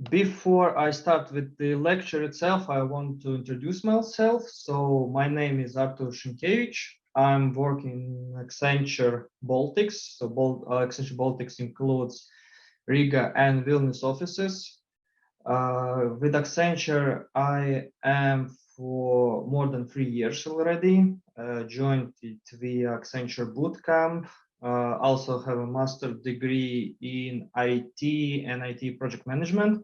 Before I start with the lecture itself, I want to introduce myself. So my name is Artur Shinkevich. I'm working in Accenture Baltics. So Accenture Baltics includes Riga and Vilnius offices. With Accenture, I am for more than 3 years already. Joined it via Accenture Bootcamp. Also have a master's degree in IT and IT project management.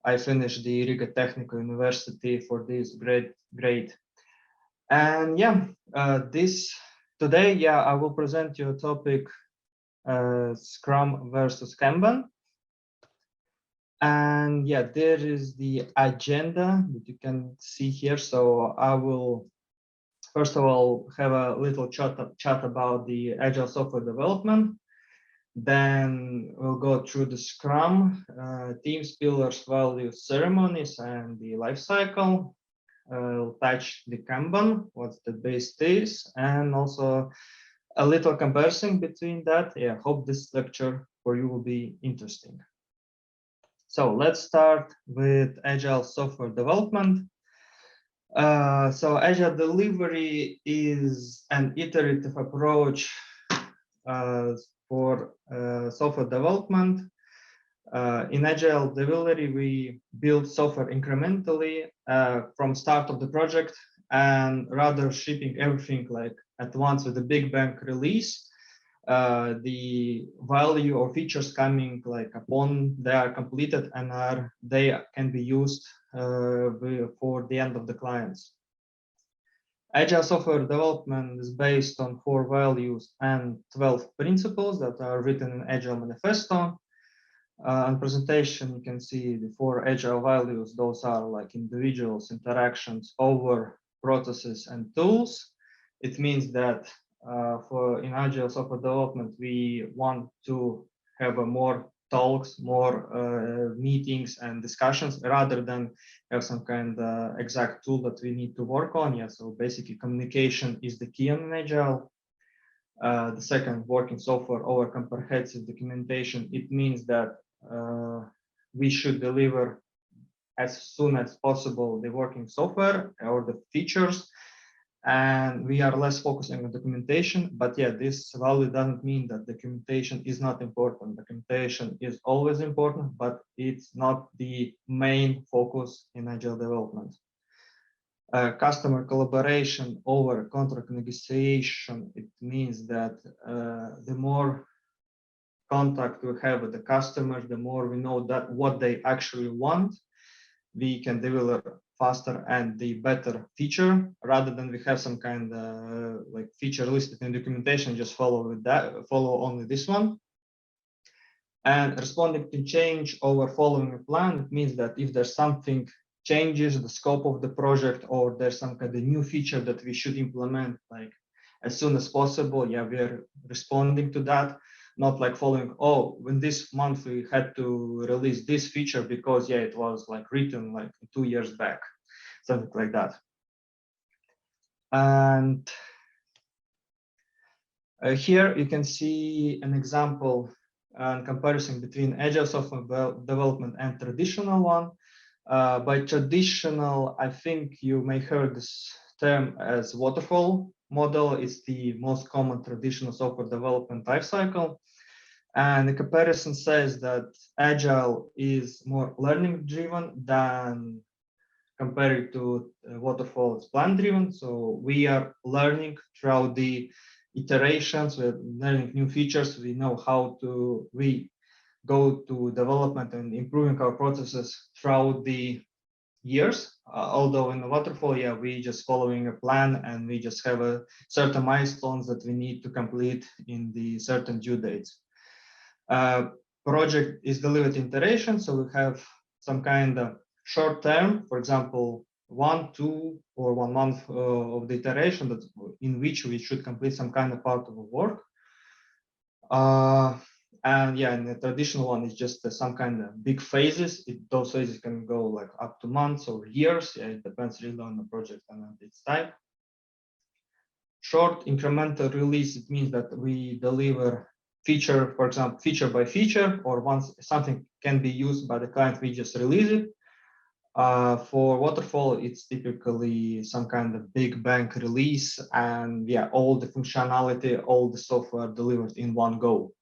I finished the Riga Technical University for this grade. And yeah, today, I will present you a topic, Scrum versus Kanban. And yeah, there is the agenda that you can see here. So I will first of all have a little chat about the agile software development. Then we'll go through the Scrum, teams, pillars, values, ceremonies, and the life cycle. We'll touch the Kanban, what the base is, and also a little comparison between that. Yeah, hope this lecture for you will be interesting. So let's start with agile software development. So agile delivery is an iterative approach for software development. In agile delivery, we build software incrementally from start of the project, and rather shipping everything like at once with a big bang release. The value or features coming like upon they are completed and they can be used for the end of the clients. Agile software development is based on 4 values and 12 principles that are written in Agile Manifesto. On presentation, you can see the 4 agile values. Those are like individuals, interactions, over, processes, and tools. It means that in agile software development, we want to have more talks, more meetings and discussions, rather than have some kind of exact tool that we need to work on. Yeah, so basically communication is the key on agile. The second, working software over comprehensive documentation. It means that we should deliver as soon as possible the working software or the features, and we are less focusing on documentation. But yeah, this value doesn't mean that documentation is not important. Documentation is always important, but it's not the main focus in agile development. Customer collaboration over contract negotiation. It means that the more contact we have with the customers, the more we know that what they actually want, we can deliver faster and the better feature, rather than we have some kind of like feature listed in documentation, just follow only this one. And responding to change over following a plan. It means that if there's something changes the scope of the project, or there's some kind of new feature that we should implement like as soon as possible, yeah, we're responding to that. Not like following, oh, when this month we had to release this feature because yeah, it was like written like 2 years back, something like that. And here you can see an example and comparison between agile software development and traditional one. By traditional, I think you may heard this term as waterfall model. Is the most common traditional software development lifecycle. And the comparison says that agile is more learning driven than compared to waterfall is plan driven. So we are learning throughout the iterations, we're learning new features. We know how we go to development and improving our processes throughout the years. Although in the waterfall, yeah, we just following a plan and we just have a certain milestones that we need to complete in the certain due dates. Project is delivered in iteration, so we have some kind of short term, for example, 1, 2, or 1 month of the iteration that in which we should complete some kind of part of the work. And yeah, in the traditional one, it's just some kind of big phases. Those phases can go like up to months or years. Yeah, it depends really on the project and its type. Short incremental release, it means that we deliver feature, for example, feature by feature, or once something can be used by the client, we just release it. For waterfall, it's typically some kind of big bang release, and yeah, all the functionality, all the software delivered in one go.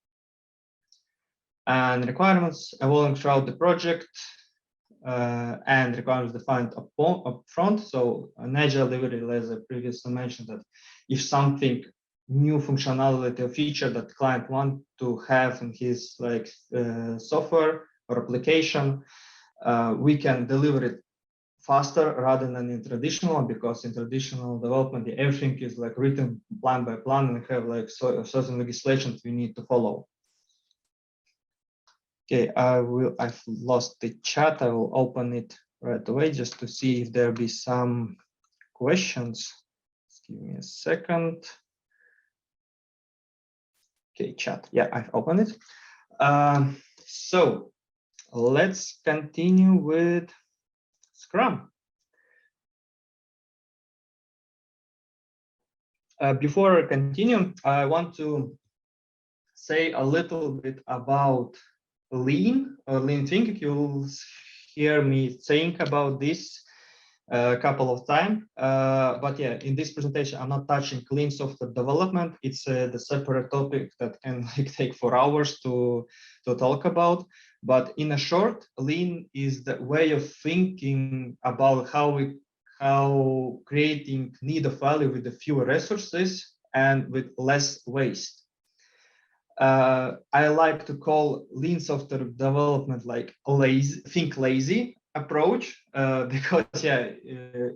And requirements evolving throughout the project, and requirements defined up front. So an agile delivery, as I previously mentioned, that if something new functionality or feature that the client want to have in his software or application, we can deliver it faster rather than in traditional, because in traditional development, everything is like written plan by plan and have like certain legislation we need to follow. Okay, I've lost the chat. I will open it right away just to see if there be some questions. Just give me a second. Okay, chat. Yeah, I've opened it. So let's continue with Scrum. Before I continue, I want to say a little bit about lean or lean thinking. You'll hear me saying about this a couple of times, but yeah, in this presentation I'm not touching lean software development. It's the separate topic that can take 4 hours to talk about. But in a short, lean is the way of thinking about how creating need of value with the fewer resources and with less waste. I like to call lean software development like lazy approach, because yeah,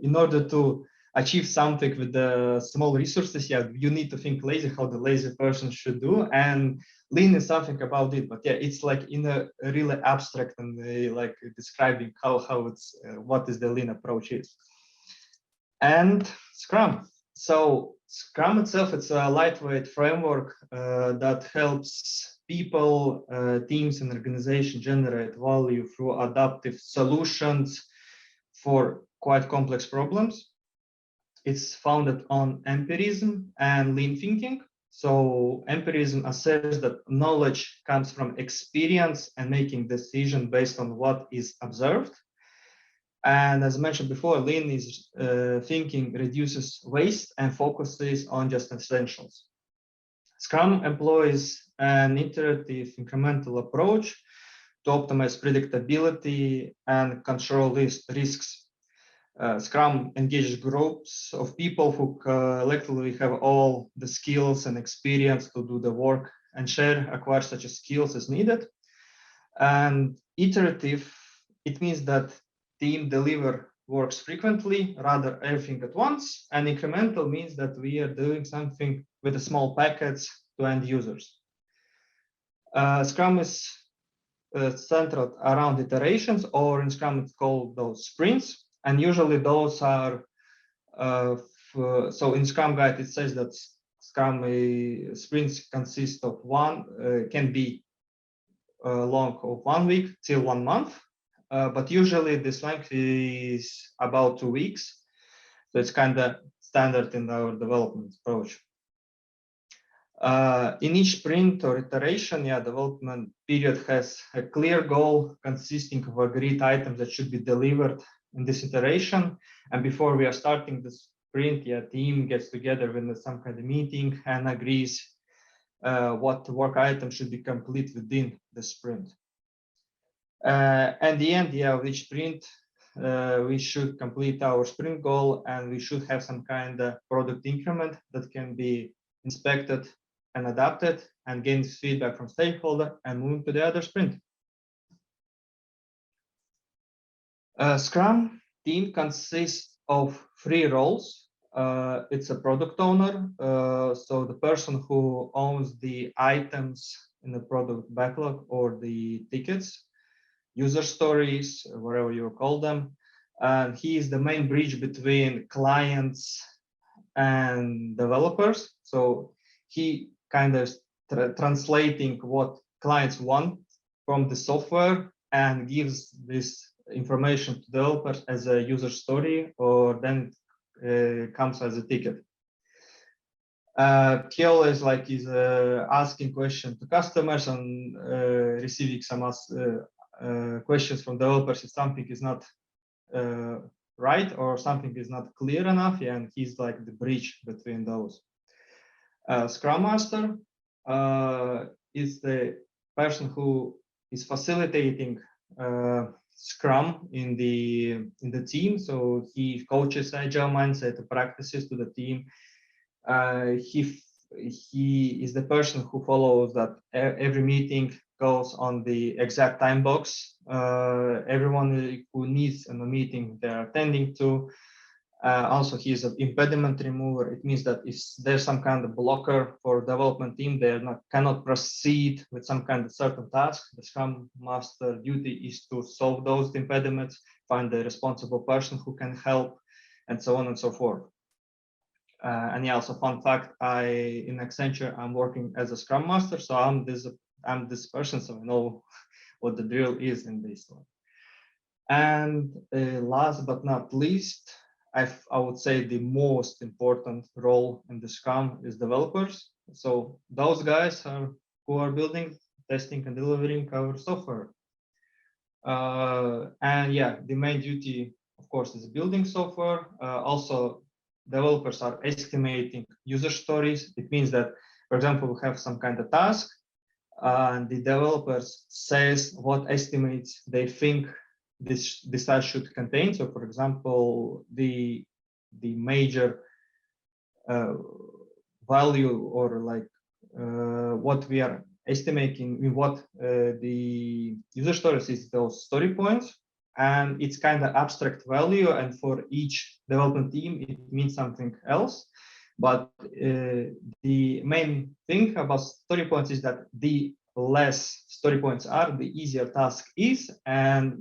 in order to achieve something with the small resources, yeah, you need to think lazy, how the lazy person should do, and lean is something about it. But yeah, it's like in a really abstract and like describing how it's what is the lean approach is. And Scrum. So Scrum itself, it's a lightweight framework that helps people, teams, and organizations generate value through adaptive solutions for quite complex problems. It's founded on empirism and lean thinking. So empirism asserts that knowledge comes from experience and making decisions based on what is observed. And as mentioned before, lean is thinking reduces waste and focuses on just essentials. Scrum employs an iterative incremental approach to optimize predictability and control risks. Scrum engages groups of people who collectively have all the skills and experience to do the work and acquire such skills as needed. And iterative, it means that team deliver works frequently, rather everything at once, and incremental means that we are doing something with a small packets to end users. Scrum is centered around iterations, or in Scrum it's called those sprints, and usually those are so in Scrum guide it says that Scrum sprints consist of can be long of 1 week till 1 month. But usually this length is about 2 weeks. So it's kind of standard in our development approach. In each sprint or iteration, yeah, development period has a clear goal consisting of agreed items that should be delivered in this iteration. And before we are starting the sprint, yeah, team gets together with some kind of meeting and agrees what work item should be complete within the sprint. At the end, yeah, of each sprint, we should complete our sprint goal, and we should have some kind of product increment that can be inspected and adapted and gain feedback from stakeholder and move to the other sprint. Scrum team consists of 3 roles. It's a product owner, so the person who owns the items in the product backlog or the tickets, user stories, whatever you call them, and he is the main bridge between clients and developers. So he kind of translating what clients want from the software and gives this information to developers as a user story, or then comes as a ticket. He always like is asking questions to customers and receiving some questions from developers if something is not right or something is not clear enough. Yeah, and he's like the bridge between those. Scrum Master is the person who is facilitating Scrum in the team. So he coaches agile mindset practices to the team. He is the person who follows that every meeting goes on the exact time box. Everyone who needs a meeting they're attending to. Also, he is an impediment remover. It means that if there's some kind of blocker for development team, they cannot proceed with some kind of certain task. The Scrum Master duty is to solve those impediments, find the responsible person who can help, and so on and so forth. And yeah, also fun fact: in Accenture, I'm working as a Scrum Master, so I'm this person, so I know what the drill is in this one. And last but not least, I would say the most important role in the Scrum is developers. So those guys who are building, testing, and delivering our software. And yeah, the main duty, of course, is building software. Also, developers are estimating user stories. It means that, for example, we have some kind of task, and the developers says what estimates they think this task should contain. So, for example, the major value or like what we are estimating, what the user stories is those story points, and it's kind of abstract value, and for each development team it means something else. But the main thing about story points is that the less story points are, the easier task is, and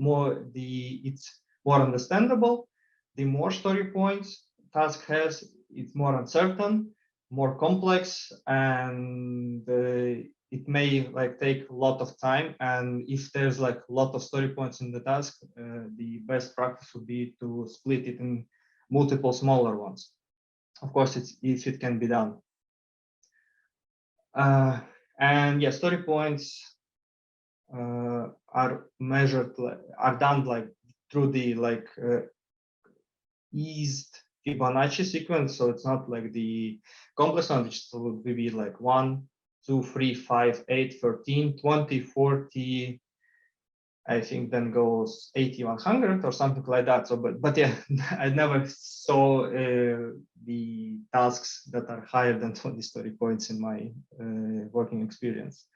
it's more understandable. The more story points task has, it's more uncertain, more complex, and it may like take a lot of time. And if there's like a lot of story points in the task, the best practice would be to split it in multiple smaller ones. Of course, if it can be done. And yeah, story points are measured, are done like through the eased Fibonacci sequence. So it's not like the complex one, which would be like 1, 2, 3, 5, 8, 13, 20, 40. I think then goes 80, 100 or something like that. So, but yeah, I never saw the tasks that are higher than 20 story points in my working experience.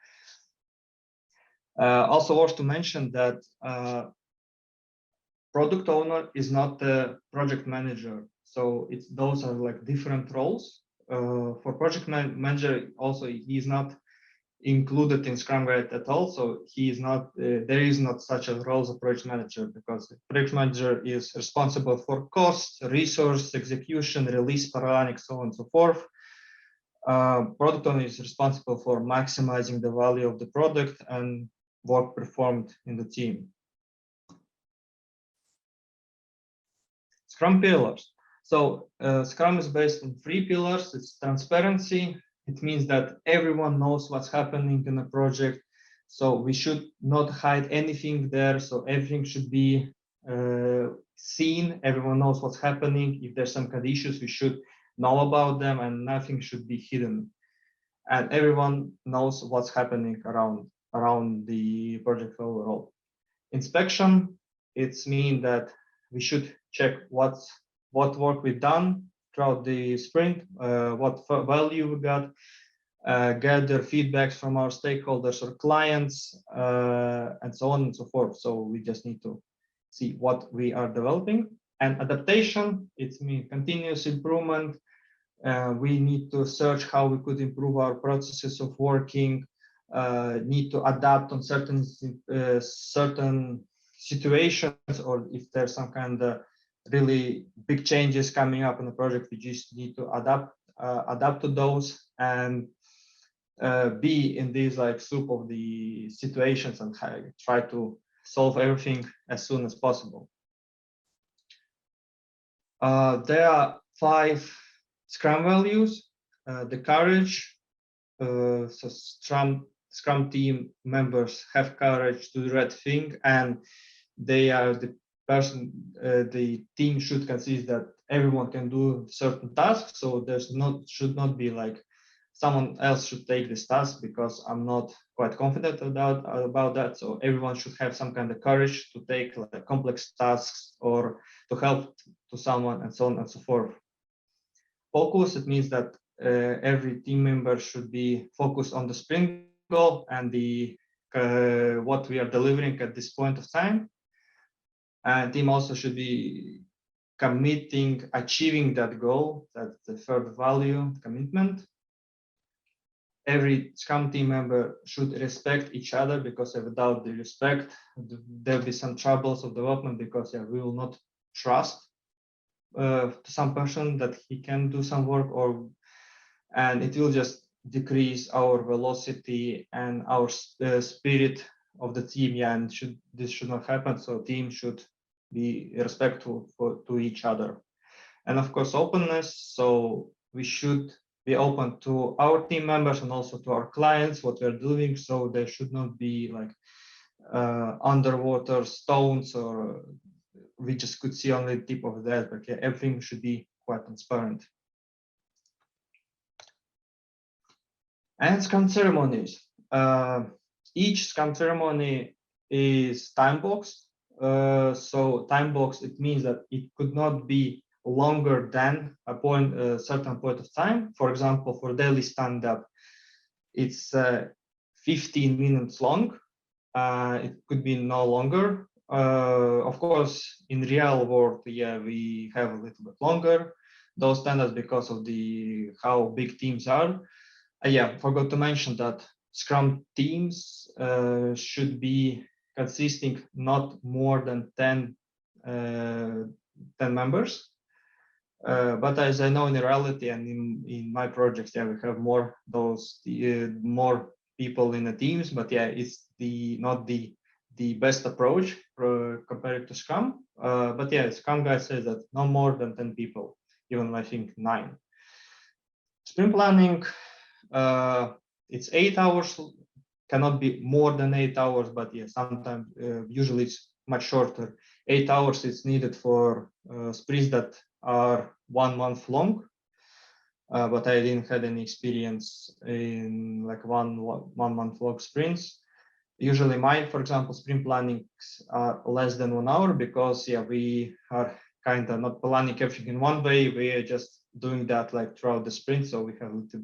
Also worth to mention that product owner is not a project manager. So those are like different roles. For project manager, also he is not included in Scrum Guide at all. So he is not, there is not such a role as a project manager, because the project manager is responsible for cost, resource, execution, release planning, so on and so forth. Product owner is responsible for maximizing the value of the product and work performed in the team. Scrum pillars. So Scrum is based on 3 pillars. It's transparency. It means that everyone knows what's happening in a project. So we should not hide anything there. So everything should be seen. Everyone knows what's happening. If there's some kind of issues, we should know about them, and nothing should be hidden. And everyone knows what's happening around the project overall. Inspection, it's mean that we should check what work we've done throughout the sprint, what value we got, gather feedbacks from our stakeholders or clients, and so on and so forth. So we just need to see what we are developing. And adaptation, it's mean continuous improvement. We need to search how we could improve our processes of working, need to adapt on certain situations, or if there's some kind of really big changes coming up in the project, we just need to adapt to those, and be in these like soup of the situations and try to solve everything as soon as possible. There are 5 Scrum values. the courage. So Scrum team members have courage to do the right thing, and they are the person. The team should consist that everyone can do certain tasks. So should not be like someone else should take this task because I'm not quite confident about that. So everyone should have some kind of courage to take like complex tasks or to help to someone, and so on and so forth. Focus, it means that every team member should be focused on the sprint goal and the what we are delivering at this point of time. And team also should be committing, achieving that goal. That's the third value, commitment. Every Scrum team member should respect each other, because without the respect, there'll be some troubles of development, because we will not trust to some person that he can do some work, and it will just decrease our velocity and our spirit of the team. And this should not happen. So team should be respectful to each other, and of course openness. So we should be open to our team members and also to our clients what we're doing. So there should not be like underwater stones, or we just could see only the tip of the iceberg. Everything should be quite transparent. And Scrum ceremonies. Each Scrum ceremony is time boxed. So time box, it means that it could not be longer than a certain point of time. For example, for daily stand-up, it's 15 minutes long. It could be no longer. Of course, in real world, we have a little bit longer those standards because of how big teams are. Forgot to mention that Scrum teams should be consisting not more than 10 members. But as I know in reality and in my projects, we have more people in the teams. But it's not the best approach compared to Scrum. But Scrum guy says that no more than 10 people, even I think 9. Sprint planning, it's 8 hours, cannot be more than 8 hours, but sometimes usually it's much shorter. 8 hours is needed for sprints that are 1 month long, but I didn't have any experience in like one month long sprints. Usually mine, for example, sprint plannings are less than 1 hour, because we are kind of not planning everything in one way. We are just doing that like throughout the sprint. So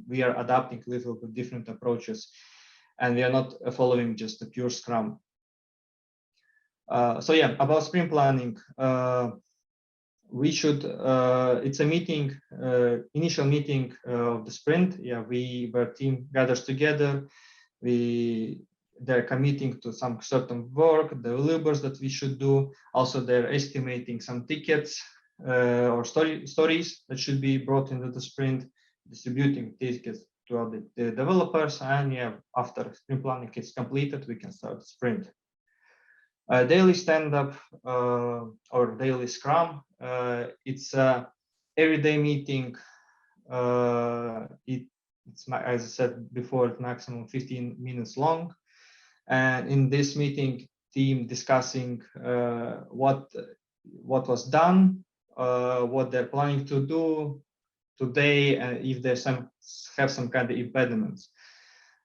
we are adapting a little bit different approaches, and we are not following just the pure Scrum. About sprint planning, we should, it's a meeting, initial meeting of the sprint. Where team gathers together, they're committing to some certain work, the deliverables that we should do. Also, they're estimating some tickets or stories that should be brought into the sprint, distributing tickets to the developers. And after sprint planning is completed, we can start the sprint. Daily stand-up or daily Scrum, it's a everyday meeting. It's as I said before, it's maximum 15 minutes long. And in this meeting, team discussing what was done, what they're planning to do today, and if they have some kind of impediments.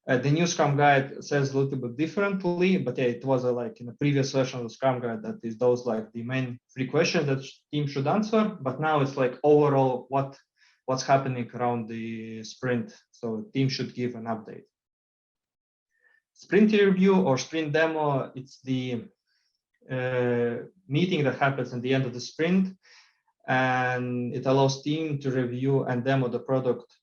The new Scrum guide says a little bit differently, but it was like in the previous version of the Scrum guide that is those like the main 3 questions that team should answer. But now it's like overall what's happening around the sprint. So team should give an update. Sprint review or sprint demo, it's the meeting that happens at the end of the sprint, and it allows team to review and demo the product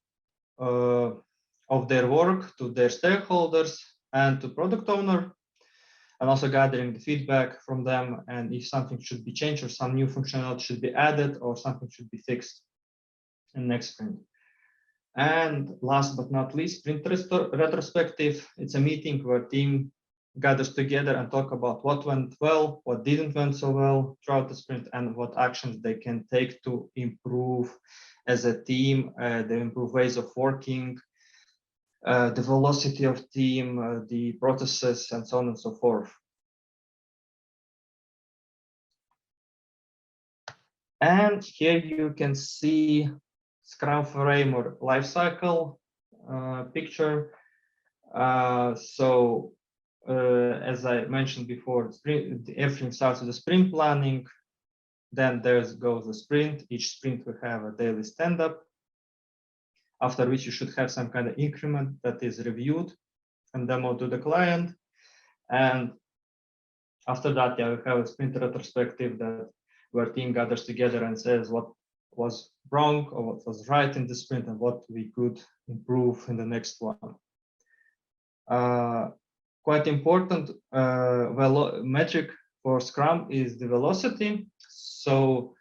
of their work to their stakeholders and to product owner, and also gathering the feedback from them, and if something should be changed or some new functionality should be added or something should be fixed in next sprint. And last but not least, sprint retrospective. It's a meeting where team gathers together and talk about what went well, what didn't went so well throughout the sprint, and what actions they can take to improve as a team, they improve ways of working, the velocity of team, the processes, and so on and so forth. And here you can see Scrum framework lifecycle picture. As I mentioned before, everything starts with the sprint planning. Then there goes the sprint. Each sprint will have a daily stand-up, after which you should have some kind of increment that is reviewed and demoed to the client. And after that, yeah, we have a sprint retrospective where team gathers together and says what was wrong or what was right in the sprint and what we could improve in the next one. Quite important metric for Scrum is the velocity. So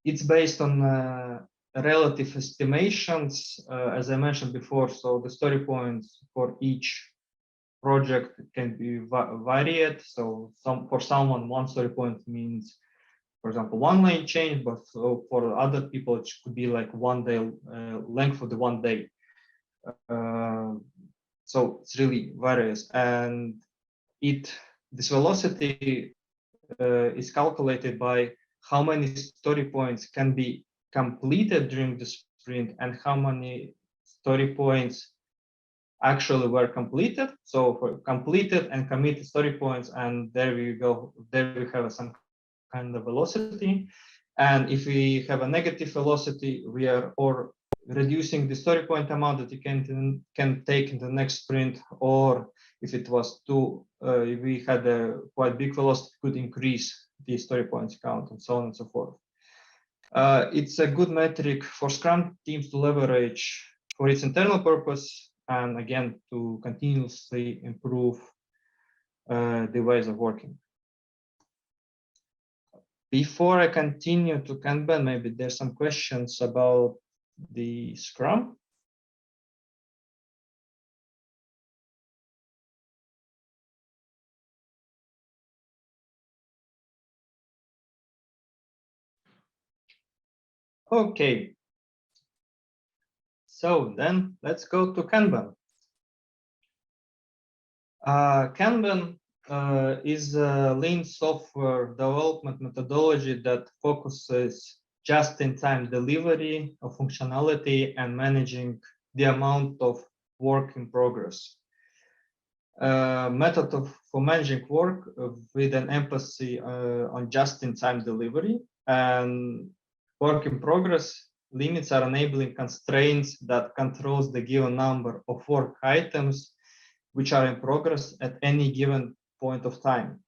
it's based on relative estimations, as I mentioned before. So the story points for each project can be varied. So for someone, one story point means, for example, one lane change, but for other people, it could be like 1 day length of the 1 day. So it's really varies, and this velocity is calculated by how many story points can be completed during the sprint and how many story points actually were completed. So for completed and committed story points, and there we go, there we have some kind of velocity. And if we have a negative velocity, we are or reducing the story point amount that you can take in the next sprint, or if it was if we had a quite big velocity, could increase the story points count and so on and so forth. It's a good metric for Scrum teams to leverage for its internal purpose, and again, to continuously improve the ways of working. Before I continue to Kanban, maybe there's some questions about the Scrum. Okay. So then let's go to Kanban. Kanban is a lean software development methodology that focuses just-in-time delivery of functionality and managing the amount of work in progress. Method for managing work with an emphasis on just-in-time delivery, and work in progress limits are enabling constraints that controls the given number of work items which are in progress at any given point of time.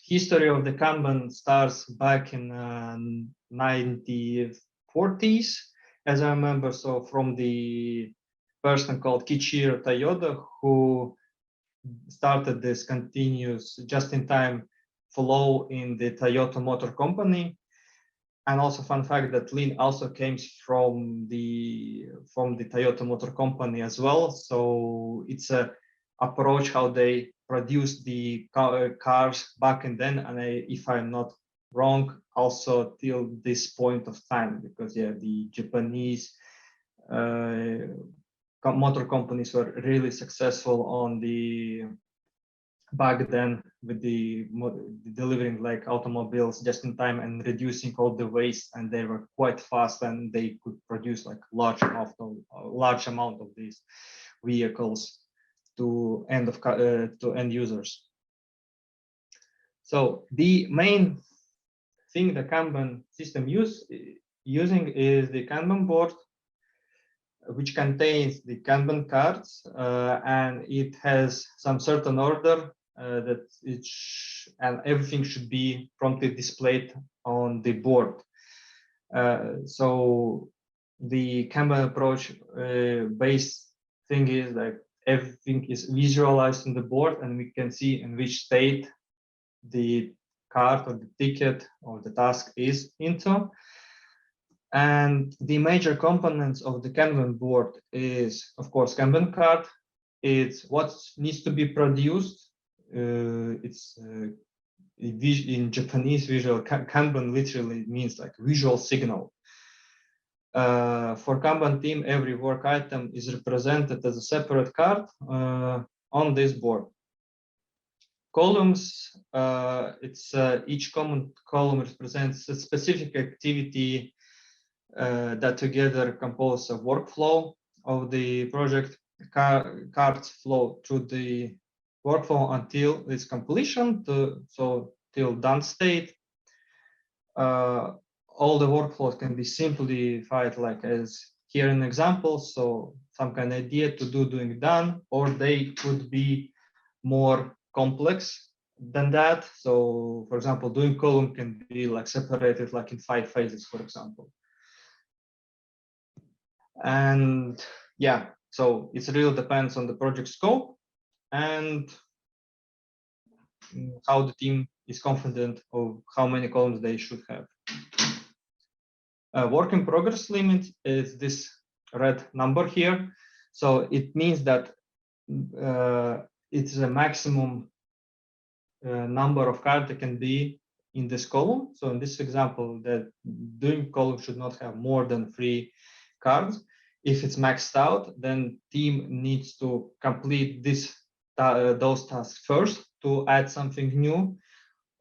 History of the Kanban starts back in 1940s, as I remember. So from the person called Kiichiro Toyoda, who started this continuous just-in-time flow in the Toyota Motor Company. And also, fun fact that lean also came from the Toyota Motor Company as well. So it's a approach how they produced the cars back and then, and if I'm not wrong, also till this point of time, because yeah, the Japanese motor companies were really successful on the back then with the delivering like automobiles just in time and reducing all the waste, and they were quite fast and they could produce like large amount of these vehicles to end users. So the main thing the Kanban system using is the Kanban board, which contains the Kanban cards, and it has some certain order and everything should be promptly displayed on the board. So the Kanban approach base thing is like everything is visualized on the board, and we can see in which state the card or the ticket or the task is into. And the major components of the Kanban board is, of course, Kanban card, it's what needs to be produced. It's in Japanese, visual Kanban literally means like visual signal. For Kanban team, every work item is represented as a separate card on this board. Columns, each common column represents a specific activity that together compose a workflow of the project. Cards flow through the workflow until its completion, so till done state. All the workflows can be simplified, like as here an example. So some kind of idea to doing done, or they could be more complex than that. So for example, doing column can be like separated like in 5 phases, for example. And yeah, so it really depends on the project scope and how the team is confident of how many columns they should have. Work in progress limit is this red number here. So it means that it's a maximum number of cards that can be in this column. So in this example, the doing column should not have more than 3 cards. If it's maxed out, then team needs to complete those tasks first to add something new,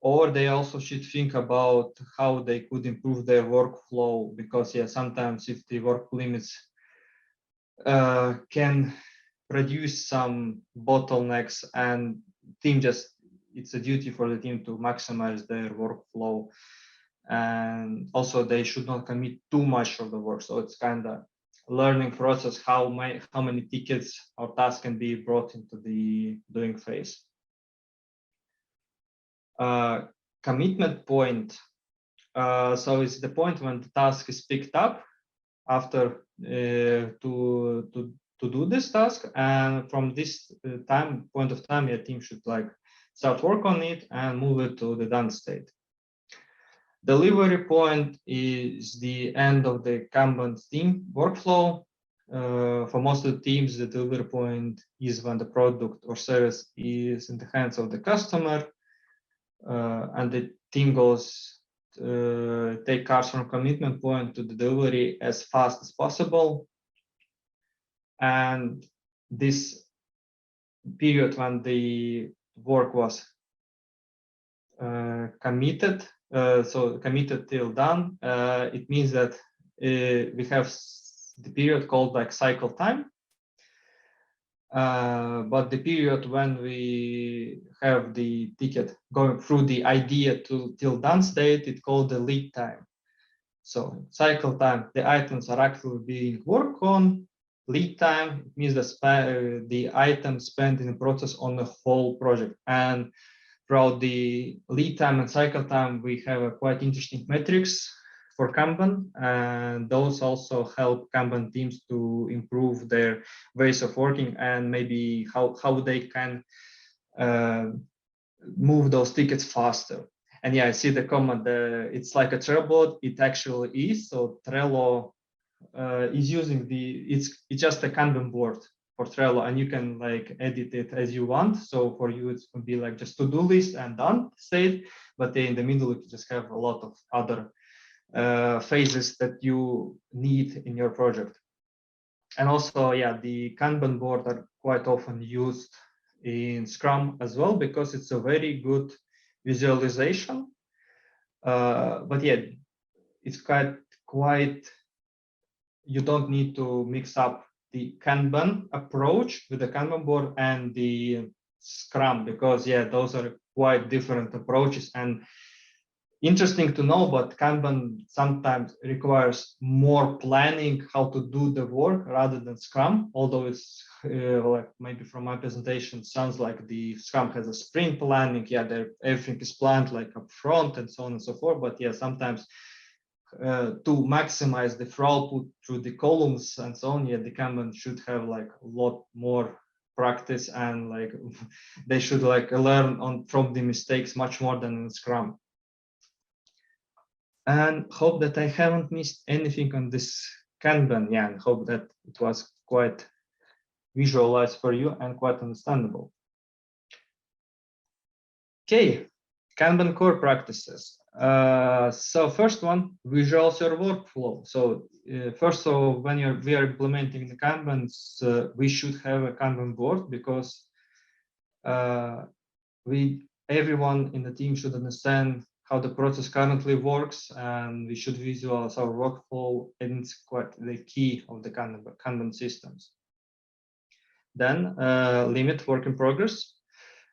or they also should think about how they could improve their workflow, because yeah, sometimes if the work limits can produce some bottlenecks, and team just, it's a duty for the team to maximize their workflow, and also they should not commit too much of the work. So it's kind of learning process how many tickets or tasks can be brought into the doing phase. Commitment point. So it's the point when the task is picked up after to do this task, and from this point of time, your team should like start work on it and move it to the done state. Delivery point is the end of the Kanban team workflow. For most of the teams, the delivery point is when the product or service is in the hands of the customer, and the team goes take cards from commitment point to the delivery as fast as possible. And this period when the work was committed, so committed till done, it means that we have the period called like cycle time. But the period when we have the ticket going through the idea till done state, it's called the lead time. So cycle time, the items are actually being worked on. Lead time, it means the item spent in the process on the whole project. And throughout the lead time and cycle time, we have a quite interesting metrics for Kanban, and those also help Kanban teams to improve their ways of working, and maybe how they can move those tickets faster. And yeah, I see the comment, it's like a Trello board. It actually is. So Trello is using it's just a Kanban board for Trello, and you can like edit it as you want. So for you, it's going to be like just to-do list and done state, but in the middle, you just have a lot of other phases that you need in your project. And also, yeah, the Kanban board are quite often used in Scrum as well, because it's a very good visualization. But yeah, it's quite, you don't need to mix up the Kanban approach with the Kanban board and the Scrum, because yeah, those are quite different approaches. And interesting to know, but Kanban sometimes requires more planning how to do the work rather than Scrum, although it's like maybe from my presentation sounds like the Scrum has a sprint planning. Yeah, everything is planned like up front and so on and so forth. But yeah, sometimes to maximize the throughput through the columns and so on, yeah, the Kanban should have like a lot more practice, and like they should like learn from the mistakes much more than in Scrum. And hope that I haven't missed anything on this Kanban. Yeah, and hope that it was quite visualized for you and quite understandable. Okay, Kanban core practices. So first one, visualize your workflow. So first of all, when we are implementing the Kanbans, we should have a Kanban board, because everyone in the team should understand how the process currently works, and we should visualize our workflow, and it's quite the key of the Kanban systems. Then limit work in progress.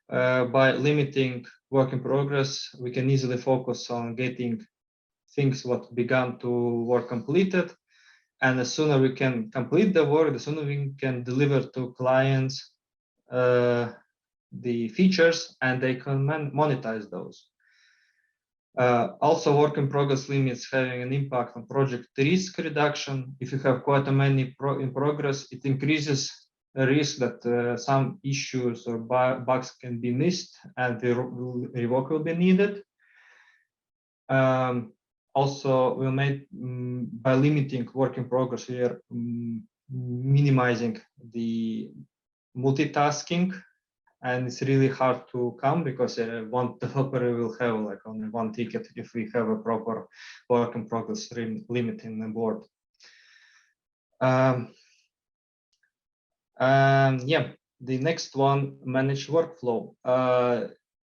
By limiting work in progress, we can easily focus on getting things what began to work completed. And the sooner we can complete the work, the sooner we can deliver to clients the features, and they can monetize those. Also, work in progress limits having an impact on project risk reduction. If you have quite a many in progress, it increases the risk that some issues or bugs can be missed and the rework will be needed. Also, we'll make by limiting work in progress, we are minimizing the multitasking, and it's really hard to come, because one developer will have like only one ticket if we have a proper work in progress limit in the board. Yeah, the next one, manage workflow.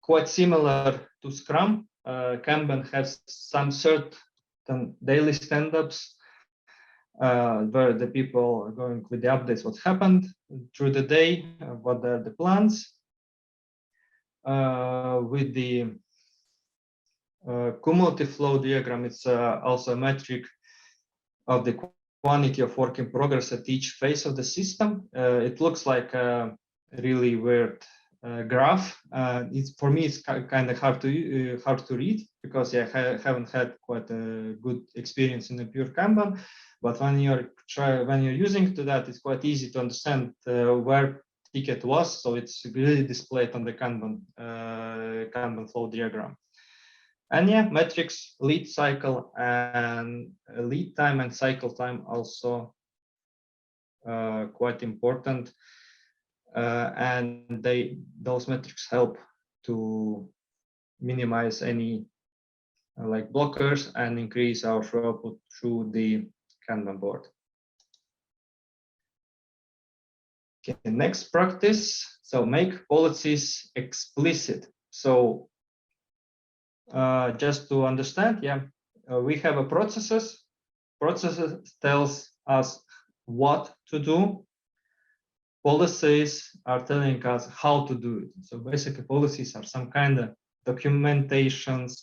Quite similar to Scrum, Kanban has some certain daily stand-ups where the people are going with the updates, what happened through the day, what are the plans. With the cumulative flow diagram, it's also a metric of the quantity of work in progress at each phase of the system. It looks like a really weird graph. For me, it's kind of hard to read, because I haven't had quite a good experience in the pure Kanban. But when you're using that, it's quite easy to understand where ticket was. So it's really displayed on the Kanban flow diagram. And yeah, metrics, lead cycle, and lead time and cycle time also quite important. And those metrics help to minimize any like blockers and increase our throughput through the Kanban board. Okay, next practice. So make policies explicit. So just to understand, yeah, we have a processes. Processes tells us what to do. Policies are telling us how to do it. So basically, policies are some kind of documentations,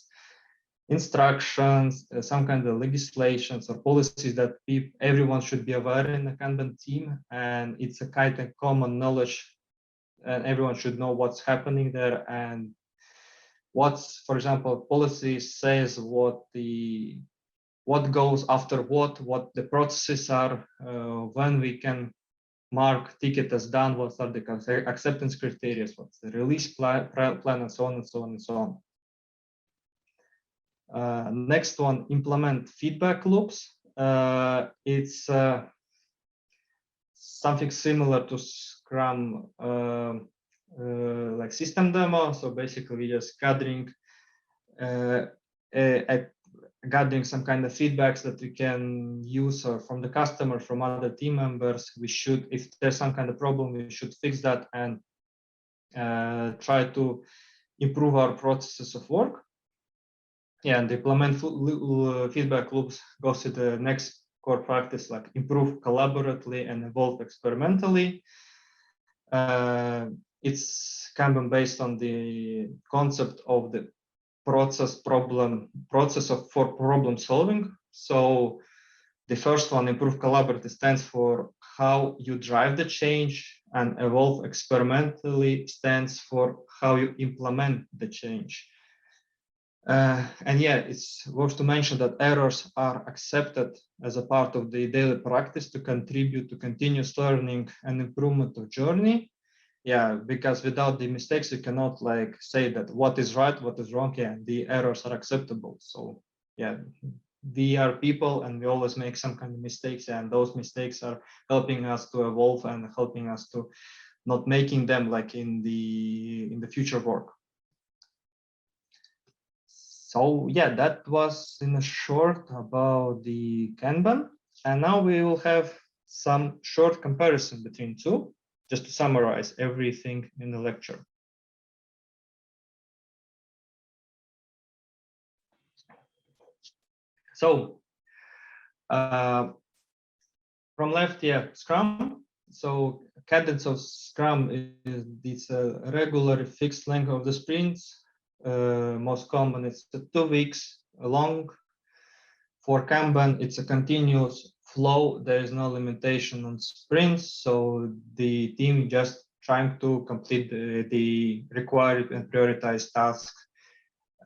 instructions, some kind of legislations or policies that everyone should be aware in the Kanban team, and it's a kind of common knowledge, and everyone should know what's happening there, and what's, for example, policy says what goes after what the processes are, when we can mark ticket as done, what are the acceptance criteria, what's the release plan, and so on and so on and so on. Next one, implement feedback loops. It's something similar to Scrum, like system demo. So basically, we just gathering some kind of feedbacks that we can use from the customer, from other team members. We should, if there's some kind of problem, we should fix that and try to improve our processes of work. Yeah, and implement feedback loops goes to the next core practice, like improve collaboratively and evolve experimentally. It's kind of based on the concept of the process for problem solving. So the first one, improve collaboratively, stands for how you drive the change, and evolve experimentally stands for how you implement the change. And yeah, it's worth to mention that errors are accepted as a part of the daily practice to contribute to continuous learning and improvement of journey. Yeah, because without the mistakes, you cannot like say that what is right, what is wrong. Yeah, the errors are acceptable. So yeah, we are people and we always make some kind of mistakes, and those mistakes are helping us to evolve and helping us to not making them like in the future work. So yeah, that was in a short about the Kanban, and now we will have some short comparison between two, just to summarize everything in the lecture. So from left, yeah, Scrum. So cadence of Scrum is this regular fixed length of the sprints. Most common it's 2 weeks long. For Kanban, it's a continuous flow. There is no limitation on sprints, so the team just trying to complete the required and prioritized tasks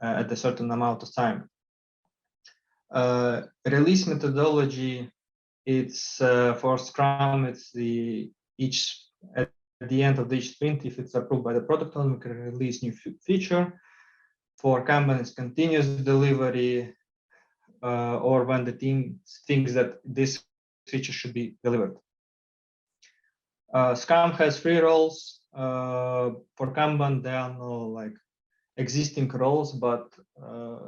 at a certain amount of time. Release methodology, it's for Scrum, it's at the end of each sprint, if it's approved by the product owner, we can release new feature. For Kanban, it's continuous delivery, or when the team thinks that this feature should be delivered. Scrum has 3 roles. For Kanban, there are no like existing roles, but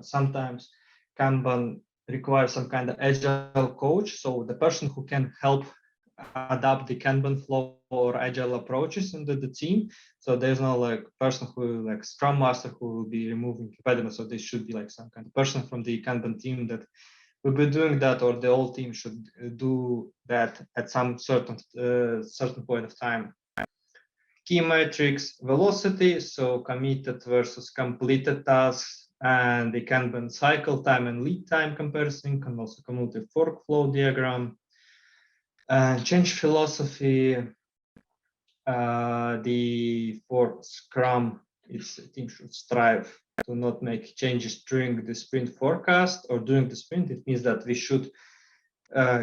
sometimes Kanban requires some kind of agile coach, so the person who can help adapt the Kanban flow or agile approaches into the team. So there's no like person who like Scrum Master who will be removing impediments. So there should be like some kind of person from the Kanban team that will be doing that, or the whole team should do that at some certain point of time. Key metrics: velocity, so committed versus completed tasks, and the Kanban cycle time and lead time comparison, and also cumulative workflow diagram. Change philosophy, for Scrum, its team should strive to not make changes during the sprint forecast or during the sprint. It means that we should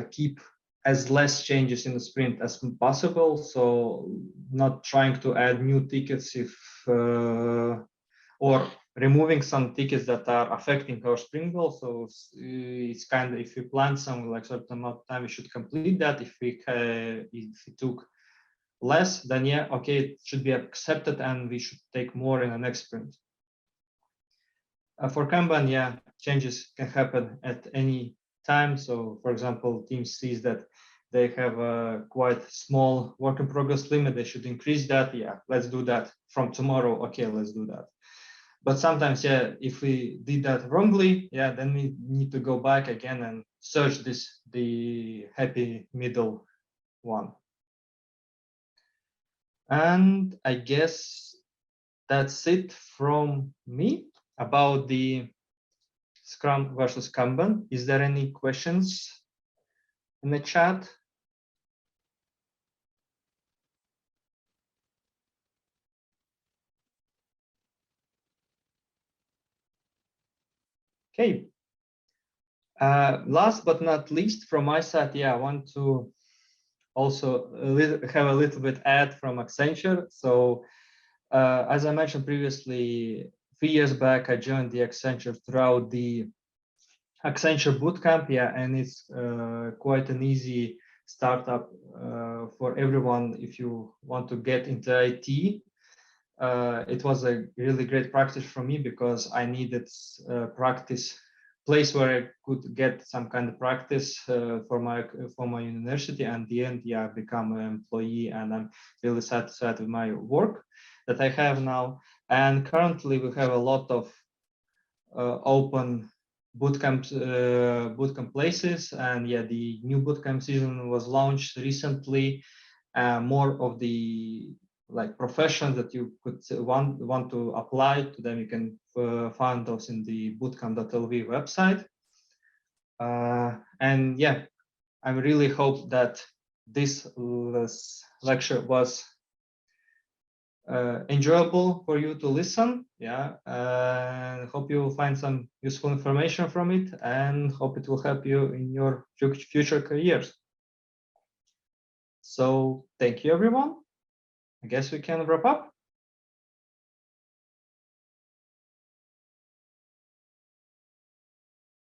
keep as less changes in the sprint as possible. So not trying to add new tickets or removing some tickets that are affecting our sprint goal. So it's kind of, if we plan some like certain amount of time, we should complete that. If we took less, then yeah, okay, it should be accepted and we should take more in the next sprint. For Kanban, yeah, changes can happen at any time. So for example, team sees that they have a quite small work in progress limit, they should increase that. Yeah, let's do that from tomorrow. Okay, let's do that. But sometimes, yeah, if we did that wrongly, yeah, then we need to go back again and search the happy middle one. And I guess that's it from me about the Scrum versus Kanban. Is there any questions in the chat? Okay. Last but not least, from my side, yeah, I want to also have a little bit add from Accenture. So as I mentioned previously, 3 years back, I joined the Accenture throughout the Accenture Bootcamp, yeah, and it's quite an easy startup for everyone if you want to get into IT. It was a really great practice for me because I needed practice place where I could get some kind of practice for my university, and the end, yeah, I become an employee, and I'm really satisfied with my work that I have now. And currently, we have a lot of open bootcamp places, and yeah, the new bootcamp season was launched recently. More of the like professions that you could want to apply to them, you can find those in the bootcamp.lv website. And yeah, I really hope that this lecture was enjoyable for you to listen. Yeah, hope you will find some useful information from it, and hope it will help you in your future careers. So thank you, everyone. I guess we can wrap up.